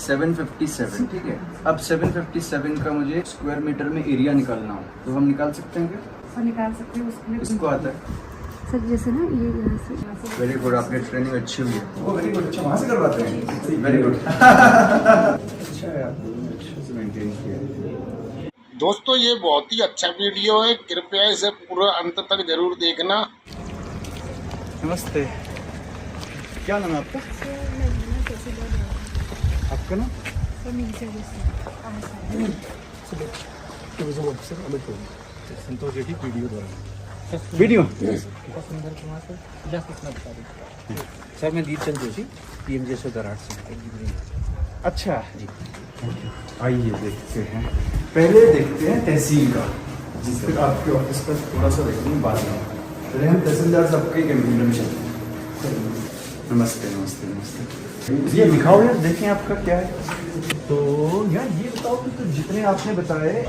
757, ठीक है। अब 757 का मुझे स्क्वायर मीटर में एरिया निकालना हो तो हम निकाल सकते हैं क्या? सर निकाल सकते हैं उसके लिए। इसको आता है सर जैसे ना ये यहाँ से वेरी गुड, आपकी ट्रेनिंग अच्छी हुई है। वो वेरी गुड, अच्छा वहाँ से करवाते हैं, वेरी गुड। अच्छा है, आप लोगों ने अच्छे से मेंटेन किया है। दोस्तों ये बहुत ही अच्छा वीडियो है, कृपया इसे पूरा अंत तक जरूर देखना। नमस्ते, क्या नाम है आपका? आपका नाम? संतोष रेड्डी वीडियो द्वारा वीडियो सुंदर कुमार सर जास्त बता दें सर। मैं दीपचंद जोशी PMJ दराड़ से। अच्छा जी, आइए देखते हैं। पहले देखते हैं तहसील का, जिस तक आपके ऑफिस का थोड़ा सा देखेंगे बाद में। पहले हम तहसीलदार साहब के कैंटीन में चलते हैं। नमस्ते नमस्ते नमस्ते। ये लिखा हुआ है, देखें आपका क्या है। तो यार ये बताओ कि तो जितने आपने बताए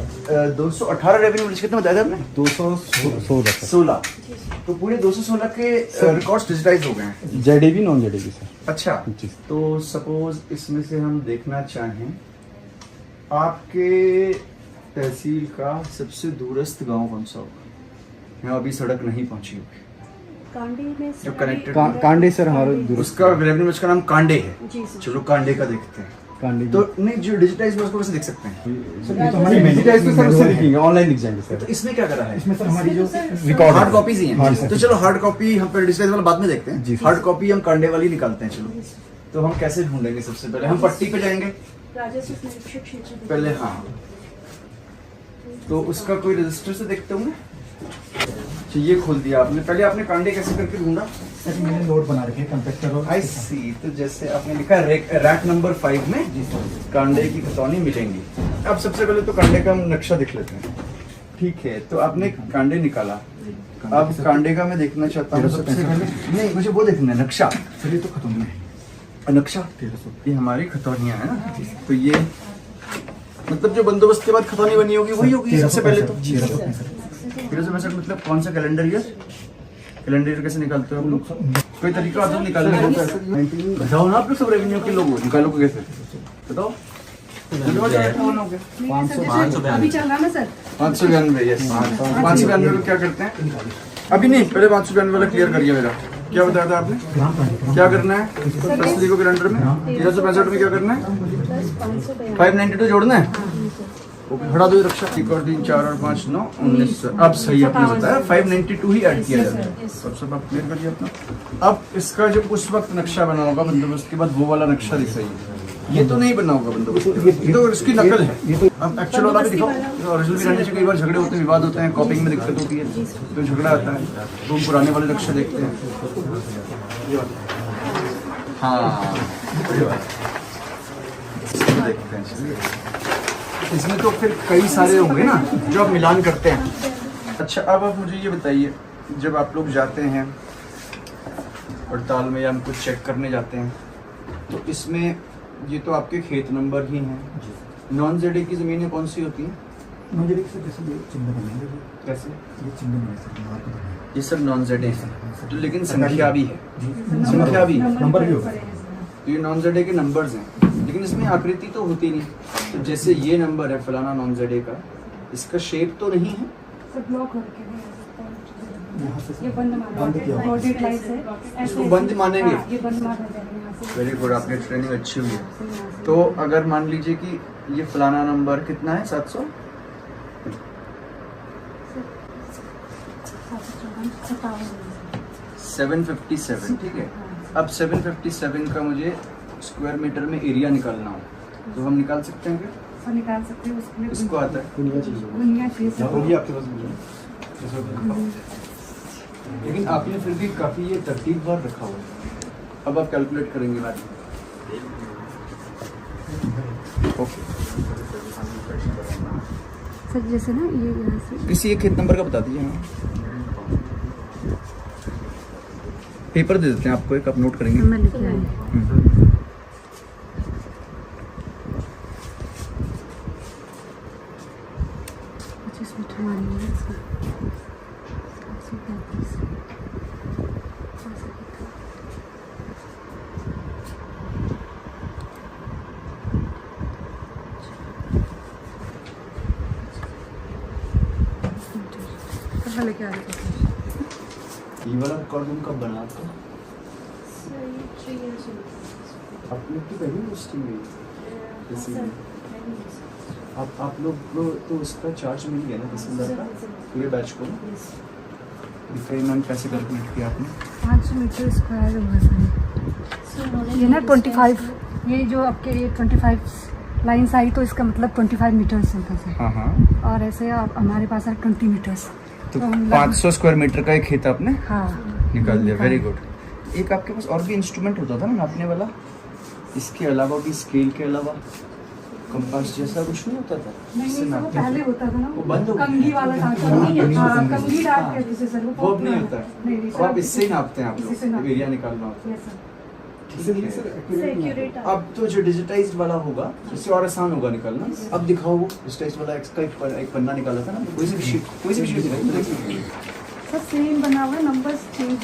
218 रेवेन्यू कितने बताया था आपने? 216। तो पूरे 216 के रिकॉर्ड्स डिजिटाइज हो गए हैं। JDB non JDB sir. अच्छा, तो सपोज इसमें से हम देखना चाहें आपके तहसील का सबसे दूरस्थ गांव कौन सा होगा? यहाँ अभी सड़क नहीं पहुंची होगी कांडे में जो कनेक्टेड कांडे सर हमारे उसका रेवेन्यू उसका नाम कांडे है। जी सर। चलो कांडे का देखते हैं। कांडे तो नहीं, जो डिजिटाइज में उसको कैसे देख सकते हैं? सर ये तो हमारी डिजिटाइज में सर उससे लिखेंगे, ऑनलाइन लिख जाएंगे तो सर। इसमें क्या करा है? इसमें सर हमारी जो रिकॉर्ड हार्ड कॉपीज ही हाँ हैं। सर। तो चलो हार्ड कॉपी हम पे डिजिटाइज वाला बाद में देखते जी हैं। सर। हार्ड कॉपी हम कांडे वाली निकालते हैं। चलो, तो हम कैसे ढूंढेंगे? सबसे पहले हम पट्टी पे जाएंगे राजस्व निरीक्षक क्षेत्र पहले। हाँ, तो उसका कोई रजिस्टर से देखते होंगे। अच्छा, ये खोल दिया आपने। पहले आपने कांडे कैसे करके ढूंढा? सर मैंने नोट बना रखे कंपेक्टर और आई सी। तो जैसे आपने लिखा रैक नंबर 5 में कांडे की खतौनी मिलेंगी। अब सबसे पहले तो कांडे का हम नक्शा देख लेते हैं। ठीक है, तो आपने कांडे निकाला। अब कांडे का मैं देखना चाहता हूँ सबसे पहले। नहीं, मुझे वो देखना है नक्शा। सर ये तो खत्म है नक्शा 1300, ये हमारी खतौनियाँ है ना। तो ये मतलब जो बंदोबस्त के बाद खतौनी बनी होगी वही होगी सबसे पहले। तो 1365 मतलब कौन सा कैलेंडर ईयर? कैलेंडर ईयर कैसे निकालते हो आप लोग? कोई तरीका आता है निकालने का? बताओ ना, आप लोग सब रेवेन्यू के लोग हो, निकालो कैसे बताओ। 500 अभी चल रहा ना सर। 592, यस 592 को क्या करते हैं? अभी नहीं, पहले 592 वाला क्लियर करिए मेरा। क्या बताया था आपने? क्या करना है तस्वीर को कैलेंडर में? 1365 में क्या करना है? 592 जोड़ना है। हटा दो रक्षा। 1 और 3 4 और 5 9 19। अब सही आपने बताया, 592 ही ऐड किया जाता है। सब आप क्लियर करिए अपना। अब इसका जो उस वक्त नक्शा बना होगा बंदोबस्त के बाद, वो वाला नक्शा दिखाइए। ये तो नहीं बना होगा बंदोबस्त, ये तो इसकी नकल है। अब एक्चुअल वाला भी दिखाओ। ओरिजिनल भी रहने से कई बार झगड़े होते हैं, विवाद होते हैं, कॉपिंग में दिक्कत होती है, तो झगड़ा आता है। तो हम पुराने वाले नक्शे देखते हैं। हाँ, देखते हैं। इसमें तो फिर कई सारे होंगे ना जो आप मिलान करते हैं। अच्छा, अब आप मुझे ये बताइए, जब आप लोग जाते हैं पड़ताल में या हम कुछ चेक करने जाते हैं, तो इसमें ये तो आपके खेत नंबर ही हैं। नॉन जेडे की ज़मीनें कौन सी होती हैं? नॉन JDB सर जैसे ये चिन्ह बनेंगे कैसे? ये चिन्ह बने सर मार्क बने। ये सब नॉन जेडे है, तो लेकिन संख्या भी है। संख्या भी नंबर भी होगा। तो ये नॉन जेडे के नंबर्स हैं, लेकिन इसमें आकृति तो होती नहीं। तो जैसे ये नंबर है फलाना नॉन जेडे का, इसका शेप तो नहीं है। सर ब्लॉक हो रखे हैं यहाँ से ये बंद माना किया हुआ है। ऑडिट लाइट है इसको बंद मानेंगे? हाँ, ये बंद माना जाएगा यहाँ से। वेरी गुड, आपकी ट्रेनिंग अच्छी हुई है। तो अगर मान लीजिए कि ये फलाना नंबर कितना है 700, 757, ठीक है। अब 757 का मुझे स्क्वायर मीटर में एरिया निकालना हो तो हम निकाल सकते हैं क्या? सर निकाल सकते हैं उसके लिए। इसको आता है। दुनिया चीज़ दुनिया चीज होगी आपके पास मुझे। लेकिन आपने फिर भी काफ़ी ये तरतीबवार रखा हुआ है। अब आप कैलकुलेट करेंगे मैडम। ओके, सर जैसे ना ये यहाँ से किसी एक खेत नंबर का बता दीजिए। हाँ, पेपर दे देते हैं आपको, एक आप नोट करेंगे। मैं लिखे आए 25 मीटर मानेंगे इसका 735। अच्छा लेके आ रहे थे। ये वाला रिकॉर्ड रूम कब बना आपका? सर ये 3 years हो गए। आप लोग की पहली पोस्टिंग हुई इसी में? आप लोग को तो उसका चार्ज मिल गया ना तहसीलदार का पूरे बैच को? दिखाइए मैम कैसे कैलकुलेट किया आपने? 500 मीटर स्क्वायर हुआ ये ना 25, ये जो आपके ये 25 लाइन्स आई तो इसका मतलब 25 मीटर्स होता है। हाँ हाँ, और ऐसे आप हमारे पास है 20 मीटर्स। तो हम 500 स्क्वायर मीटर का एक खेत आपने हाँ निकाल लिया। Very good. एक आपके पास और भी इंस्ट्रूमेंट होता था ना नापने वाला, इसके अलावा भी स्केल के अलावा कंपास जैसा कुछ नहीं होता था? नहीं इससे नहीं, वो नापने पहले होता था ना, वो बंद हो गया। कंघी वाला टाइप हाँ, कंघी टाइप कहते थे सर, वो अब नहीं होता है। नहीं नहीं अब आप इससे ही नापते हैं आप इसी से लोग, नापते एरिया निकालना होता है। Yes, sir। ठीक है। अब तो जो डिजिटाइज्ड वाला होगा इससे और आसान होगा निकालना। अब दिखाओ वो डिजिटाइज्ड वाला इसका एक पन्ना निकाला था ना, कोई सी भी शीट दिखाई। सर सेम बना हुआ है, नंबर्स चेंज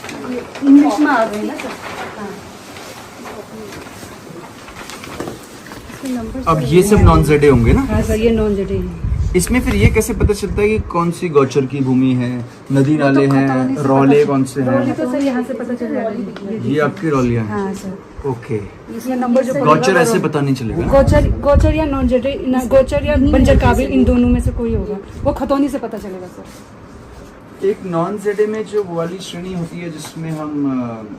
इंग्लिश में आ गए ना सर। हाँ इसके numbers अब सर ये सब नॉन जेडे होंगे ना? हाँ सर, ये नॉन जेडे हैं। इसमें फिर ये कैसे पता चलता है कि कौन सी गौचर की भूमि है, नदी नाले तो हैं, खतौनी से रौले पता- कौन से रौले हैं? तो सर यहाँ से पता चल जाएगा। ये आपकी रौलियाँ हैं। हाँ सर, ओके। ये नंबर जो गौचर ऐसे पता नहीं चलेगा। गोचर या नॉन जेडे, गोचर या बंजर काबिल, इन दोनों में से कोई होगा, वो खतौनी से पता चलेगा सर। एक नॉन जेडे में जो वो वाली श्रेणी होती है जिसमें हम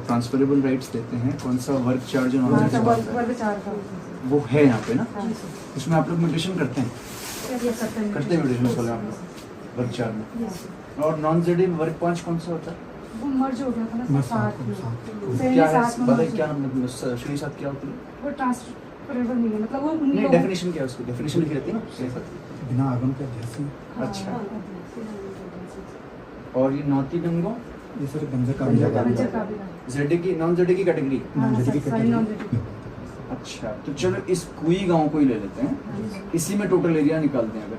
ट्रांसफरेबल राइट्स देते हैं, कौन सा वर्क चार्ज नॉन हाँ सर, जेडे वर्ग 4 का वो है यहाँ पे ना? हाँ सर। उसमें आप लोग म्यूटेशन करते हैं? करते हैं म्यूटेशन वाले आप लोग वर्क चार्ज में। और नॉन जेडे में वर्क 5 कौन सा होता है? वो मर्ज हो गया था ना सर, 7 में श्रेणी क्या है 7 में बताइए, merge क्या हो नाम है श्रेणी 7 क्या होती है? गया। वो ट्रांसफरेबल नहीं है, मतलब वो उन नहीं, लोगों- डेफिनेशन क्या है उसकी? डेफिनेशन लिखी रहती है ना श्रेणी 7। बिना आगम के अध्यक्ष हाँ, अच्छा। हाँ, और ये नौती गंगो ये सर बंजर का बंजर काबिल है। जेडे की नॉन जेडे की कैटेगरी? हाँ नॉन-जेडे सर, की सारी नॉन-जेडे। अच्छा, तो चलो इस कुई गांव को ही ले लेते हैं, इसी में टोटल एरिया निकालते हैं। अगर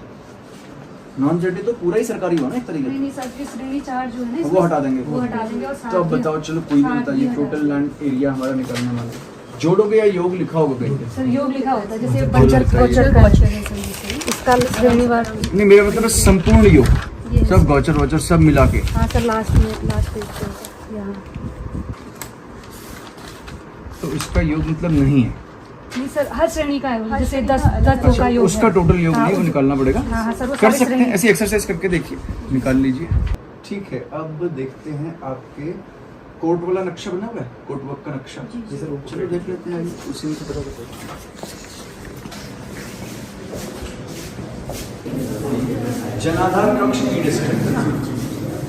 नॉन जेडे तो पूरा ही सरकारी हुआ ना एक तरीके नहीं से, नहीं सर, जो श्रेणी 4 जो है ना, वो इसमें- हटा देंगे। वो हटा देंगे और तो अब साथ बताओ, चलो कोई भी साथ बताइए ही टोटल हटा लैंड एरिया हमारा निकालने वाला जोड़ोगे या योग लिखा होगा कहीं पे? सर योग लिखा होता है, जैसे बंजर गोचर का है सर, इसका श्रेणीवार। नहीं, मेरा मतलब है संपूर्ण योग, सब गौचर वौचर सब मिला के। हाँ सर, लास्ट पेज पे यहाँ। तो इसका योग मतलब नहीं है? नहीं सर, हर श्रेणी का है, जैसे 10 का अच्छा, योग उसका है। टोटल योग हाँ, नहीं, वो निकालना पड़ेगा। हाँ हाँ सर, वो कर सारी सकते हैं, श्रेणी- ऐसी एक्सरसाइज करके देखिए, निकाल लीजिए। ठीक है, अब देखते हैं आपके कोर्ट वाला नक्शा बना हुआ है, कोर्ट वर्क का नक्शा। जी सर, वो चलो देख लेते हैं, आइए, उसी में से पता होगा। जनाधार कक्ष की डिस्ट्रिक्ट,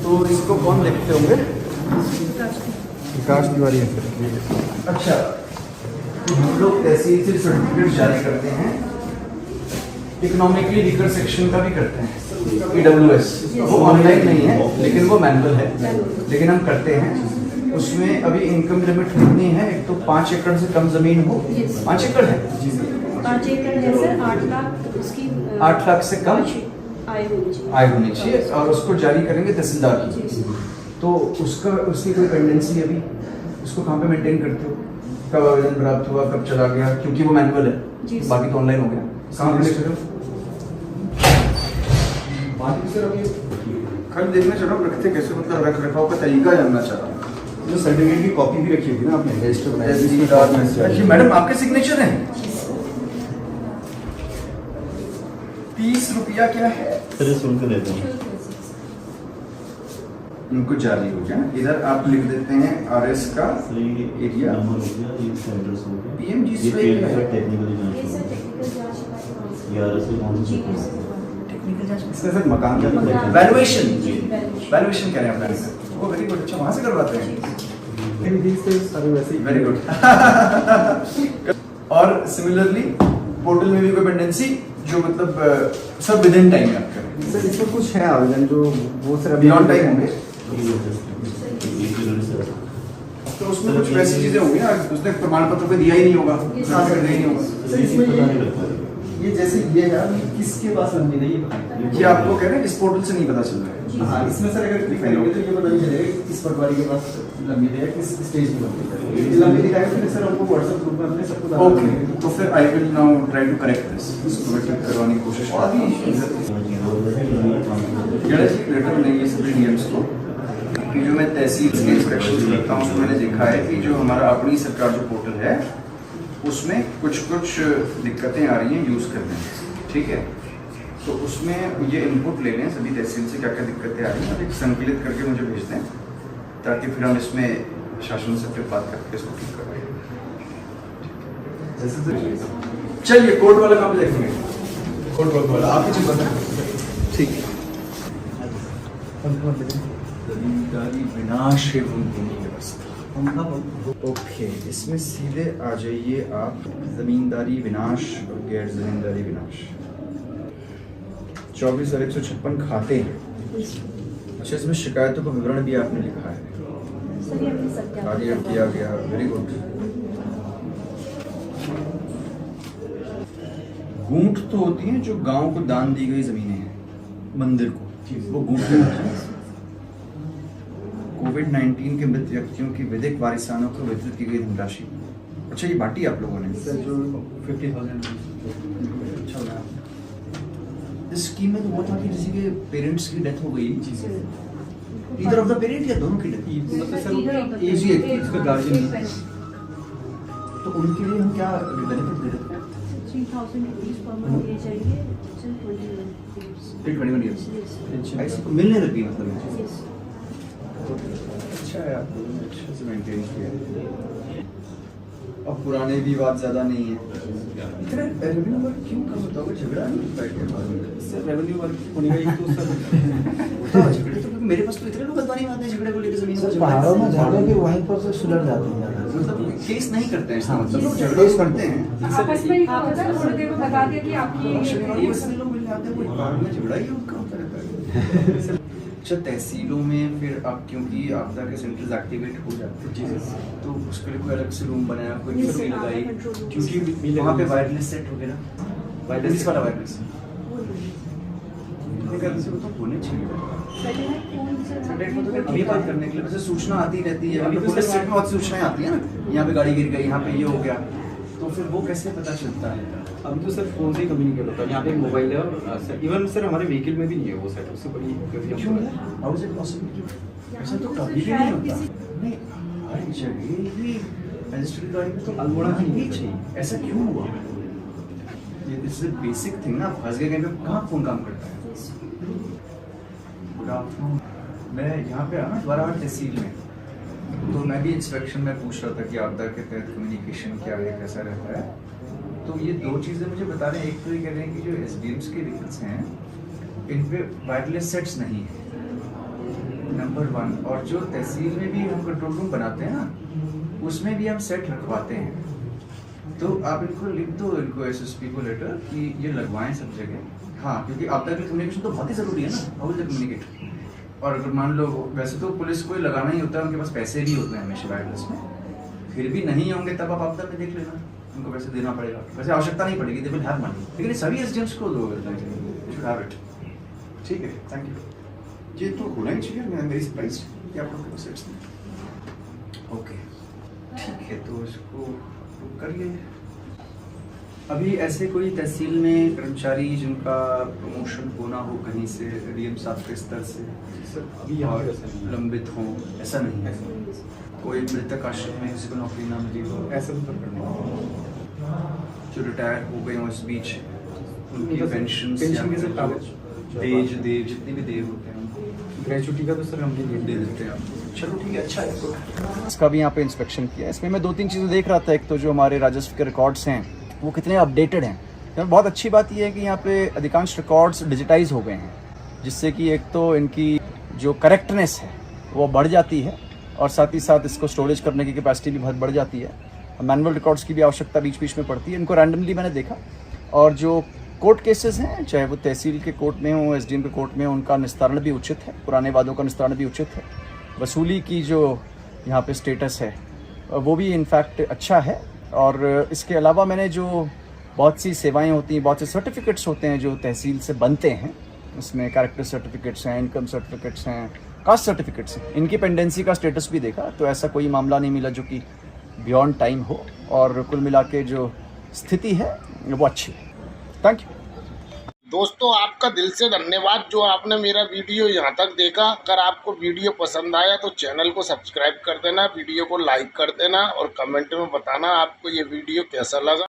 तो इसको कौन देखते होंगे? विकास तिवारी है सर। अच्छा, तो हम लोग तहसील से सर्टिफिकेट जारी करते हैं, इकोनॉमिकली वीकर सेक्शन का भी करते हैं, EWS। वो ऑनलाइन नहीं है लेकिन वो मैनुअल है, लेकिन हम करते हैं। उसमें अभी इनकम लिमिट कितनी है? एक तो 5 एकड़ से कम जमीन हो, 5 एकड़ है, 5 एकड़ है सर, 8 लाख उसकी 8 लाख से कम आय होनी चाहिए। आय होनी चाहिए, और उसको जारी करेंगे तहसीलदार की। तो उसकी कोई पेंडेंसी अभी उसको कहाँ पे मेंटेन करते हो? कब आवेदन प्राप्त हुआ, कब चला गया? क्योंकि वो मैनुअल जी। है, बाकी तो ऑनलाइन हो गया। कहाँ पे लिख रहे हो? बाकी सर अभी कल देखना चाह रहा हूँ, रखते कैसे, मतलब रख रखाव का तरीका जानना चाह रहा हूँ। जो सर्टिफिकेट की कॉपी भी रखी होगी ना आपने, रजिस्टर बनाया जी मैडम, आपके सिग्नेचर हैं। 30 रुपया क्या है? शुल्क देते हैं। उनको जारी हो गया। इधर आप लिख देते हैं RS का एरिया नंबर हो गया, ये सेंटर्स हो गया, PMG ये से है। टेक्निकली ये जांच सर होगी, टेक्निकल जांच का ये RS से कौन जी सा सर। टेक्निकल जांच इसका सर मकान का मकान। वैल्यूएशन, जी, वैल्यूएशन कह रहे हैं प्लान का। वो वेरी गुड, अच्छा वहाँ से करवाते हैं, सारे वैसे ही वेरी गुड। और सिमिलरली पोर्टल में भी कोई पेंडेंसी जो मतलब सब विद इन टाइम आप करें, सर इसमें कुछ है आवेदन जो वो सर बियॉन्ड टाइम होंगे, ये तो उसमें कुछ वैसी चीजें होंगी ना, उसने प्रमाण पत्र पे दिया ही नहीं होगा, ट्रांसफर नहीं होगा। पता नहीं लगता है। ये जैसे ये है अभी किसके पास लंबी है ये बताइए। ये आपको कह रहे हैं इस पोर्टल से नहीं पता चल रहा है। हाँ, इसमें सर अगर क्लिक करेंगे तो ये पता नहीं चलेगा कि किस पटवारी के पास लंबी है, किस स्टेज में लंबी है। ये लंबी दिखाएगा फिर सर हमको व्हाट्सएप ग्रुप में अपने सबको डालना ओके, पड़ेगा। तो फिर I will now try to correct this, इसको ठीक करवाने की कोशिश करूंगा। गणेश जी लेटर में ये सभी नियम्स को कि जो मैं तहसील के इंस्पेक्शन करता हूँ उसमें मैंने देखा है कि जो हमारा अपनी सरकार जो पोर्टल है उसमें कुछ दिक्कतें आ रही हैं यूज़ करने में, ठीक है। तो उसमें ये इनपुट ले लें सभी तहसील से क्या क्या दिक्कतें आ रही हैं और एक संकलित करके मुझे भेज दें ताकि फिर हम इसमें शासन से फिर बात करके इसको ठीक करवाएं। चलिए कोर्ट वाला काम देखेंगे। कोर्ट वाला आपकी चीज बताएं। ठीक है। जमींदारी विनाश एवं भूमि व्यवस्था। ओके, इसमें सीधे आ जाइए आप जमींदारी विनाश और गैर जमींदारी विनाश। 24,156 खाते हैं। अच्छा, इसमें शिकायतों का विवरण भी आपने लिखा है। सर ये अपनी सत्यापन आगे किया गया, वेरी गुड। गूंठ तो होती हैं जो गांव को दान दी गई जमीनें हैं, मंदिर को, वो गूंठ होती हैं। कोविड-19 के मृत व्यक्तियों की विधिक वारिसानों को वितरित की गई धनराशि। अच्छा, ये बांटी आप लोगों ने? सर जो 50,000 अच्छा, इस स्कीम में तो वो था कि किसी के पेरेंट्स की डेथ हो गई, ईदर ऑफ द पेरेंट या दोनों की डेथ, मतलब सर एक ही एक इसका गार्जियन तो उनके लिए हम क्या बेनिफिट दे देते हैं? 3,000 रुपीज पर मंथ दिए जाएंगे till 21 years. 21 ईयर्स ऐसे तो मिलने लगी मतलब ये चीज़। Yes. अच्छा है, आप लोगों ने अच्छे से मेंटेन किया। अब पुराने भी बात ज़्यादा नहीं है। इतना रेवेन्यू वर्क क्यों कम होता होगा? झगड़ा नहीं होता है क्या बाद में? सर रेवेन्यू वर्क होने का एक तो सर होता है झगड़े तो, क्योंकि मेरे पास तो इतने लोग बदमानी आते हैं झगड़े को लेकर जमीन को। पहाड़ों में जाके फिर वहीं पर से सुलझ जाते हैं ज़्यादा। मतलब केस नहीं करते हैं, इसका मतलब लोग झगड़े करते हैं। आपस में ही होता है, थोड़ी देर में बता दिया कि आपकी शनिवार को सभी लोग मिलने आते हैं, कोई पहाड़ में झगड़ा ही उनका होता रहता है। अच्छा, तहसीलों में फिर आप क्योंकि आपदा के सेंटर्स एक्टिवेट हो जाते हैं, जी तो उसके लिए कोई अलग से रूम बनाया, कोई ड्यूटी लगाई, क्योंकि वहाँ पे वायरलेस सेट हो गया ना, वायरलेस वाला वायरलेस तो होने चाहिए। अभी बात करने के लिए वैसे सूचना आती रहती है, अभी पुलिस स्टेट में बहुत सूचनाएं आती है ना, यहाँ पे गाड़ी गिर गई, यहाँ पे ये हो गया, तो फिर वो कैसे पता चलता है? अभी तो सर फोन से ही कम्युनिकेट होता है। यहाँ पे एक मोबाइल है और सर इवन सर हमारे व्हीकल में भी नहीं है वो सेट, उससे बड़ी क्यों है? How is it possible? ऐसा तो कभी भी नहीं होता। नहीं, हर जगह ही रजिस्ट्री गाड़ी में तो अल्मोड़ा ही चाहिए। ऐसा क्यों हुआ? ये दिस इज बेसिक थिंग ना, फंस गए कहीं पे, कहाँ फोन काम करता है? गुड आफ्टरनून, मैं यहाँ पे आना द्वारा तहसील में, तो मैं भी इंस्पेक्शन में पूछ रहा था कि आपदा के तहत कम्युनिकेशन क्या है, कैसा रहता है। तो ये दो चीज़ें मुझे बता रहे हैं। एक तो ये कह रहे हैं कि जो SDMs के व्हीकल्स हैं इन पे वायरलेस सेट्स नहीं है, नंबर 1। और जो तहसील में भी हम कंट्रोल रूम बनाते हैं ना, उसमें भी हम सेट रखवाते हैं। तो आप इनको लिख दो, इनको SSP को लेटर कि ये लगवाएं सब जगह। हाँ, क्योंकि आपदा की कम्युनिकेशन तो बहुत ही ज़रूरी है ना, हाउ विल दे कम्युनिकेट। और अगर मान लो वैसे तो पुलिस को लगाना ही होता है, उनके पास पैसे भी होते हैं हमेशा वायरलेस में, फिर भी नहीं होंगे तब आप आपदा में देख लेना, उनको पैसे देना पड़ेगा। वैसे आवश्यकता नहीं पड़ेगी, दे विल हैव मनी, लेकिन सभी SDMs को दो, शुड हैव इट। ठीक है, थैंक यू। ये तो होना ही चाहिए, मैं वेरी सरप्राइज्ड कि आप लोग के पास सेट्स नहीं। ओके, ठीक है, तो इसको करिए। अभी ऐसे कोई तहसील में कर्मचारी जिनका प्रमोशन होना हो कहीं से DM साहब के स्तर से सर अभी यहाँ और पे ऐसा नहीं है। लंबित हों, ऐसा नहीं है? कोई मृतक आश्रम में किसी को नौकरी ना मिली हो, ऐसा तो करना जो रिटायर हो गए हों इस बीच, उनकी पेंशन पेंशन के सर कागज देव जितने भी देव होते हैं उनको ग्रेजुटी का तो सर हम दे देते हैं। चलो ठीक है, अच्छा है। इसका भी यहाँ पे इंस्पेक्शन किया, इसमें मैं 2-3 चीज़ें देख रहा था। एक तो जो हमारे राजस्व के रिकॉर्ड्स हैं वो कितने अपडेटेड हैं। यहाँ बहुत अच्छी बात यह है कि यहाँ पे अधिकांश रिकॉर्ड्स डिजिटाइज हो गए हैं, जिससे कि एक तो इनकी जो करेक्टनेस है वो बढ़ जाती है और साथ ही साथ इसको स्टोरेज करने की कैपेसिटी भी बहुत बढ़ जाती है। मैनुअल रिकॉर्ड्स की भी आवश्यकता बीच बीच में पड़ती है। इनको रैंडमली मैंने देखा, और जो कोर्ट केसेस हैं, चाहे वो तहसील के कोर्ट में हो, SDM के कोर्ट में हो, उनका निस्तारण भी उचित है, पुराने वादों का निस्तारण भी उचित है। वसूली की जो यहाँ पे स्टेटस है वो भी इनफैक्ट अच्छा है। और इसके अलावा मैंने जो बहुत सी सेवाएं होती हैं, बहुत से सर्टिफिकेट्स होते हैं जो तहसील से बनते हैं। उसमें कैरेक्टर सर्टिफिकेट्स हैं, इनकम सर्टिफिकेट्स हैं, कास्ट सर्टिफिकेट्स हैं। इनकी पेंडेंसी का स्टेटस भी देखा तो ऐसा कोई मामला नहीं मिला जो कि बियॉन्ड टाइम हो, और कुल मिला के जो स्थिति है वो अच्छी है। थैंक यू दोस्तों, आपका दिल से धन्यवाद जो आपने मेरा वीडियो यहाँ तक देखा। अगर आपको वीडियो पसंद आया तो चैनल को सब्सक्राइब कर देना, वीडियो को लाइक कर देना और कमेंट में बताना आपको ये वीडियो कैसा लगा।